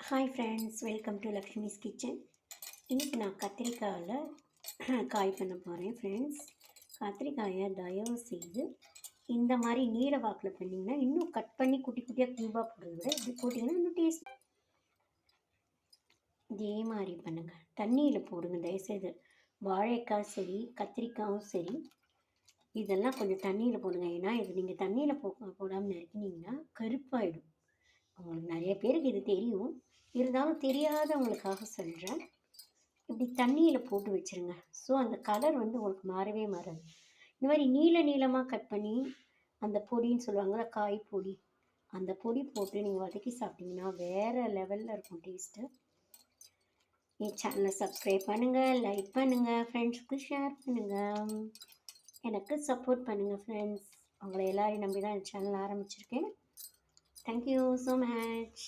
Hi friends, welcome to Lakshmi's kitchen. இன்றைக்கி நான் கத்திரிக்காயில் காய் பண்ண போகிறேன் ஃப்ரெண்ட்ஸ். கத்திரிக்காயை தயவு செய்து இந்த மாதிரி நீல வாக்கில் பண்ணிங்கன்னா இன்னும் கட் பண்ணி குட்டி குட்டியாக க்யூபாக போடுறத விட இப்படி போட்டிங்கன்னா இன்னும் டேஸ்ட். இதே மாதிரி பண்ணுங்கள், தண்ணியில் போடுங்க தயவுசெய்து. வாழைக்காய் சரி, கத்திரிக்காயும் சரி, இதெல்லாம் கொஞ்சம் தண்ணியில் போடுங்க. ஏன்னா இது நீங்கள் தண்ணியில் போடாமல் நறுக்கினீங்கன்னா கருப்பாயிடும். உங்களுக்கு நிறைய பேருக்கு இது தெரியும், இருந்தாலும் தெரியாதவங்களுக்காக சொல்கிறேன். இப்படி தண்ணியில் போட்டு வச்சுருங்க. ஸோ அந்த கலர் உங்களுக்கு மாறவே மாறாது. இந்த மாதிரி நீள நீளமாக கட் பண்ணி அந்த பொடின்னு சொல்லுவாங்கள்ல, காய் பொடி, அந்த பொடி போட்டு நீங்கள் வதக்கி சாப்பிட்டிங்கன்னா வேறு லெவலில் இருக்கும் டேஸ்ட்டு. என் சேனலை சப்ஸ்கிரைப் பண்ணுங்கள், லைக் பண்ணுங்கள், ஃப்ரெண்ட்ஸுக்கு ஷேர் பண்ணுங்கள், எனக்கு சப்போர்ட் பண்ணுங்கள் ஃப்ரெண்ட்ஸ். உங்களை எல்லோரையும் நம்பி தான் என் சேனல் ஆரம்பிச்சிருக்கேன். Thank you so much.